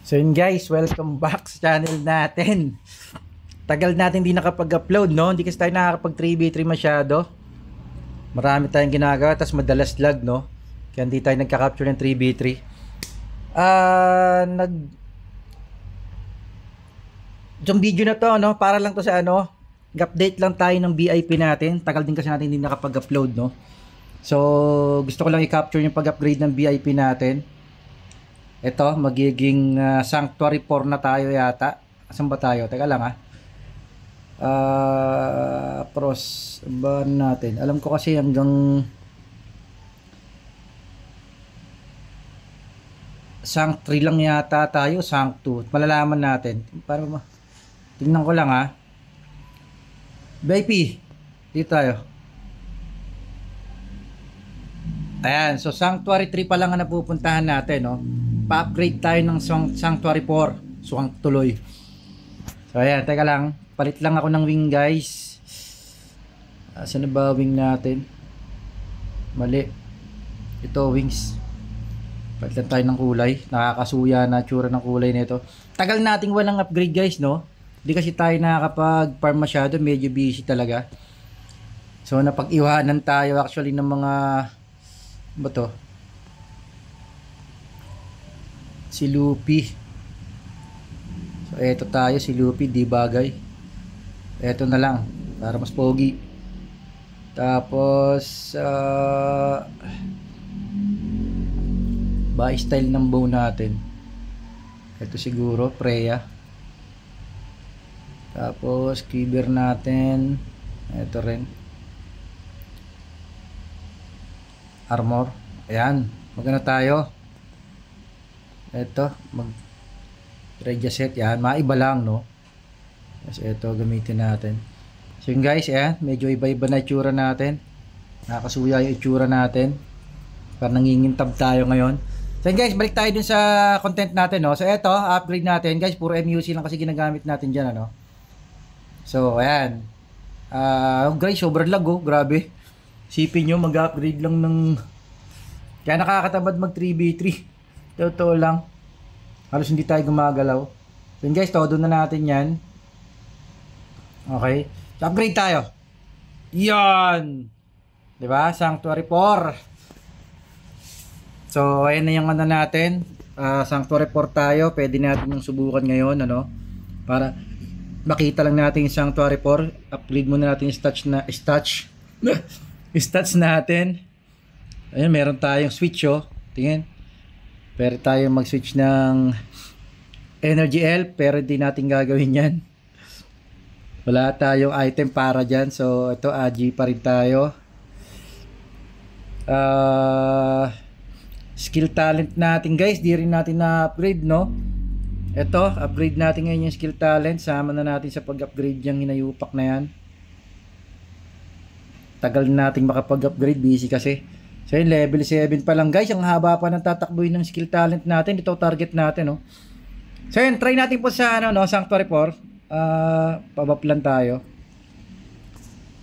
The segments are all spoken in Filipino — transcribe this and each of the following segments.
So yun guys, welcome back sa channel natin. Tagal natin hindi nakapag-upload, no? Hindi kasi tayo nakakapag 3v3 masyado. Marami tayong ginagawa, tas madalas lag, no? Kaya hindi tayo nagka-capture ng 3v3. Yung video na to, no? Para lang to sa ano, update lang tayo ng VIP natin. Tagal din kasi natin hindi nakapag-upload, no? So, gusto ko lang i-capture yung pag-upgrade ng VIP natin. Ito, magiging Sanctuary 4 na tayo yata. Asan ba tayo? Teka lang pros ba natin? Alam ko kasi hanggang Sanct 3 lang yata tayo, Sanct 2. Malalaman natin. Para tingnan ko lang VIP, dito tayo. Ayan, so Sanctuary 3 pa lang ang napupuntahan natin, no? Pa-upgrade tayo ng Sanctuary 4. Suwang tuloy. So ayan, teka lang. Palit lang ako ng wing, guys. Saan na ba wing natin? Mali. Ito, wings. Palit lang tayo ng kulay. Nakakasuya na tsura ng kulay nito. Tagal nating walang upgrade, guys, no? Hindi kasi tayo nakakapag-farm masyado. Medyo busy talaga. So napag-iwanan tayo actually ng mga ba to? Si Luffy. So eto tayo, si Luffy, di bagay. Eto na lang para mas pogi. Tapos ba style ng bow natin. Eto siguro Freya. Tapos quiver natin. Eto rin. Armor. Ayan, magana tayo. Ito, mag Regia set. Yan, maiba lang, no? Kasi ito, gamitin natin. So yun guys, ayan, medyo iba-iba na itsura natin. Nakakasuya yung itsura natin. Parang nangingintab tayo ngayon. So yun guys, balik tayo dun sa content natin, no? So ito, upgrade natin. Guys, puro MUC lang kasi ginagamit natin dyan, ano? So, ayan. Guys, sobrang lag, oh. Grabe. Sipin nyo, mag-upgrade lang ng... Kaya nakakatamad mag 3v3. Totoo lang. Halos hindi tayo gumagalaw. So yun guys, todo na natin yan. Okay. So, upgrade tayo. Yan! Diba? Sanctuary 4. So, ayan na yung ano natin. Sanctuary 4 tayo. Pwede natin yung subukan ngayon, ano? Para makita lang natin yung Sanctuary 4. Upgrade muna natin yung stats natin. Ayun, meron tayong switch, oh. Tingin. Pero tayo mag-switch ng energy elf, pero hindi natin gagawin yan. Wala tayong item para dyan. So, ito, AG pa rin tayo. Skill talent natin, guys. Di rin natin na-upgrade, no? Ito, upgrade natin ngayon yung skill talent. Sama na natin sa pag-upgrade yung hinayupak na yan. Tagal nating makapag-upgrade, busy kasi. So yun, level 7 pa lang guys. Ang haba pa ng tatakbuhin ng skill talent natin. Ito target natin, no? So yun, try natin po sa ano, no, Sanctuary 4. Pabap lang tayo.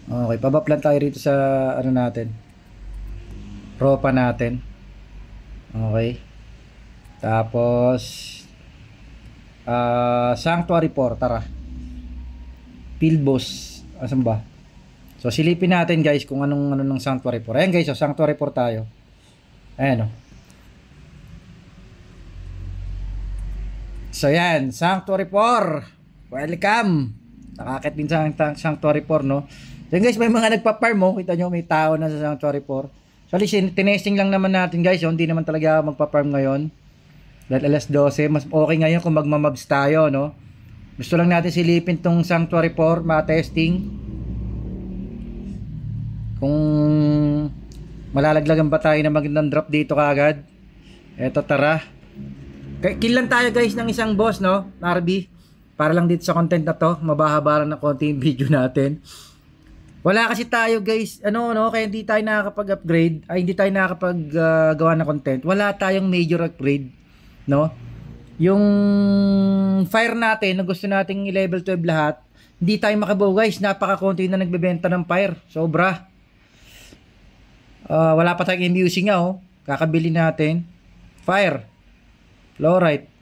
Okay, pabap lang tayo rito sa ano natin, ropa natin. Okay. Tapos Sanctuary 4, tara. Field boss. Asan ba? So silipin natin guys kung anong ano ng Sanctuary 4. Ayan guys, so Sanctuary 4 tayo. Ayan, oh. So yan, Sanctuary 4. Welcome. Nakakit din sa Sanctuary 4, no? So guys, may mga nagpa-farm, oh. Kita nyo, may tao na sa Sanctuary 4. So tinesting lang naman natin guys, oh. Hindi naman talaga magpa-farm ngayon. Dahil alas 12, mas okay ngayon kung magmamabs tayo, no? Gusto lang natin silipin tong Sanctuary 4, ma-testing. Kung malalaglagan ba tayo na magandang drop dito kagad. Eto, tara. Kill lang tayo guys ng isang boss, no? RB. Para lang dito sa content na to. Mabahabaran na konti yung video natin. Wala kasi tayo guys. Ano, no? Kaya hindi tayo nakakapag-upgrade. Ay, hindi tayo nakakapag-gawa ng content. Wala tayong major upgrade, no? Yung fire natin na gusto nating i-level 12 lahat. Hindi tayo makabuo guys. Napaka-konti na nagbebenta ng fire. Sobra. Wala pa tayong MUC nga, oh. Kakabili natin. Fire. Fluorite.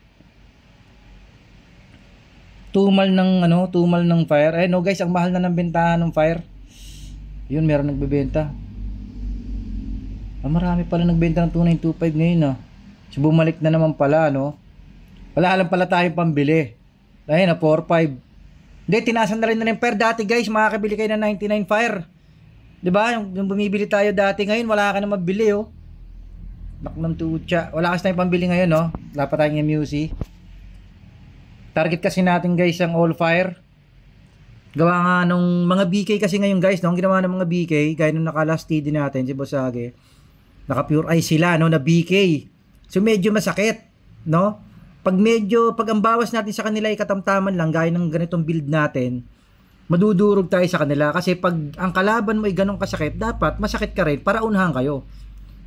tumal ng ano, tumal ng fire. Eh no guys, ang mahal na ng bentahan ng fire. Yun, meron nagbebenta. Marami pala nagbenta ng 2925 ngayon ah. So bumalik na naman pala, no? Wala lang pala tayong pambili. Ayun na 45. Hindi, tinaasan na rin na ng fire dati guys. Makakabili kayo ng 99 fire. 'Di ba? Yung bumibili tayo dati, ngayon wala ka na mabili oh. Baknang tutya. Wala kasi tayong pambili ngayon, no? Wala pa tayong MUC. Target kasi natin guys ang all fire. Gawa nga nung mga BK kasi ngayon guys, no? Ang ginawa ng mga BK, gaya nung naka-last TD natin, si Bosage, naka pure eye sila, no? Na BK. So medyo masakit, no? Pag ang bawas natin sa kanila ay katamtaman lang, gaya ng ganitong build natin, madudurog tayo sa kanila. Kasi pag ang kalaban mo ay ganong kasakit, dapat masakit ka rin para unahan kayo.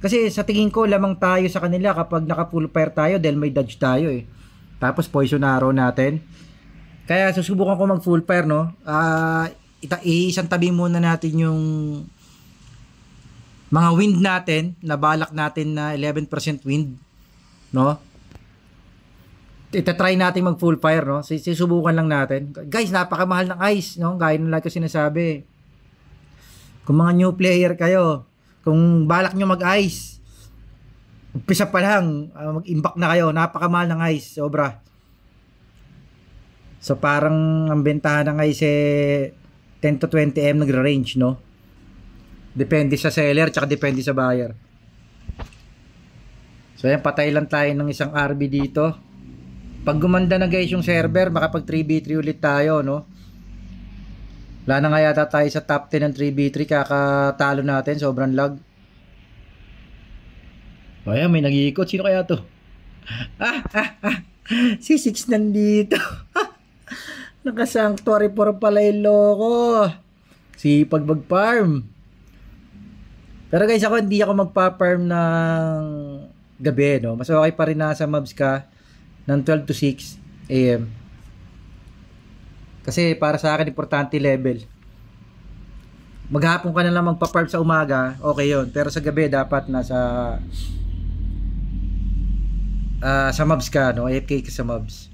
Kasi sa tingin ko, lamang tayo sa kanila kapag naka full fire tayo dahil may dodge tayo eh. Tapos poison arrow natin. Kaya susubukan ko mag full fire, no? Isang tabi muna natin yung mga wind natin, na balak natin na 11% wind, no? Itatry natin mag full fire, no? Susubukan lang natin. Guys, napakamahal ng ice, no? Gaya ng like ko sinasabi. Kung mga new player kayo, kung balak nyo mag-ice, umpisa pa lang, mag-impact na kayo, napakamahal ng ice, sobra. So parang ang bentahan ng ice 10 to 20 M nagre-range, no? Depende sa seller, tsaka depende sa buyer. So yan, patay lang tayo ng isang RB dito. Pag gumanda na guys yung server, makapag 3v3 ulit tayo, no? Wala na nga yata tayo sa top 10 ng 3v3, kakatalo natin, sobrang lag. Ayan, may nag-iikot. Sino kaya to? Si Six nandito. Naka-sanctuary for pala yung loko. Sipag mag-farm. Pero guys, hindi ako magpa-farm ng gabi, no? Mas okay pa rin nasa mobs ka ng 12 to 6 AM. Kasi para sa akin, importante level. Maghapon ka na lang magpa-farm sa umaga, okay yun. Pero sa gabi, dapat nasa sa mobs ka, no? AFK ka sa mobs.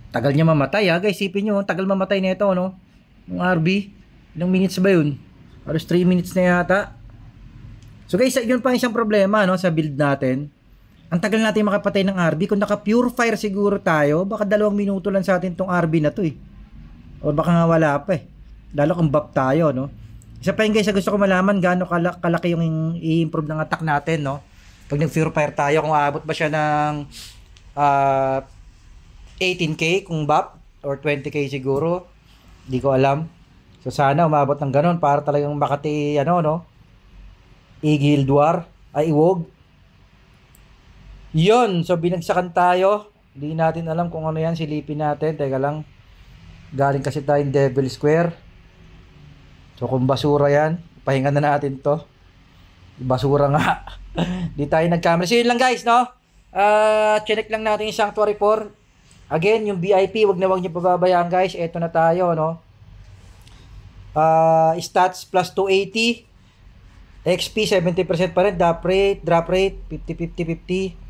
Tagal niya mamatay, ha? Guys, isipin nyo, tagal mamatay nito, no? Yung RB, ilang minutes ba yun? Halos 3 minutes na yata. So guys, yun pa isang problema, no? Sa build natin. Ang tagal natin makapatay ng RB. Kung naka pure fire siguro tayo, baka 2 minuto lang sa atin tong RB na to eh. O baka nga wala pa eh. Lalo kung buff tayo, no? Isa pa yun guys, gusto ko malaman gaano kalaki yung i-improve ng attack natin, no? Pag nag pure fire tayo, kung aabot ba siya ng 18k kung buff or 20k siguro. Hindi ko alam. So sana umabot ng ganun para talagang makati, ano, no? I-guild war, ay iwog. Yun, so binagsakan tayo. Hindi natin alam kung ano yan, silipin natin. Teka lang. Galing kasi tayong Devil Square. So kung basura yan, pahinga na natin to. Basura nga. Di tayo nagkamera. So yun lang guys, no? Check lang natin yung Sanctuary 4. Again, yung VIP, wag niyo pababayaan guys. Ito na tayo, no? Stats plus 280. XP 70% pa rin. Drop rate 50-50-50.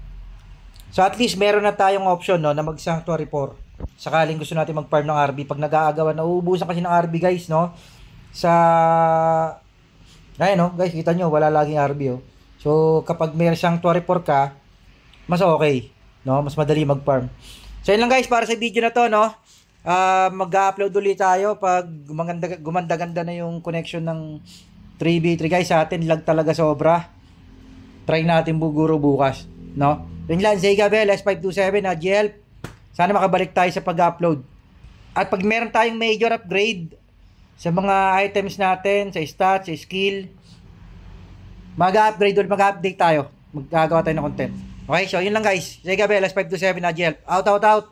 So at least meron na tayong option, no, na mag Sanctuary 4. Sakaling gusto natin mag-farm ng RB. Pag nag-aagawan, nauubusan kasi ng RB guys, no? Ayun, no? Guys, kita nyo, wala laging RB, oh. So kapag may Sanctuary 4 ka, mas okay, no? Mas madali mag-farm. So yun lang guys, para sa video na to, no? Mag-upload ulit tayo pag gumanda-ganda na yung connection ng 3v3 guys. Sa atin, lag talaga sobra. Try natin buguro bukas, no? Yun lang, Zay Gabel, S527, GL. Sana makabalik tayo sa pag-upload. At pag meron tayong major upgrade sa mga items natin, sa stats, sa skill, mag-upgrade ulit, mag-update tayo. Magagawa tayo ng content. Okay, so yun lang guys. Zay Gabel, S527, GL. Out.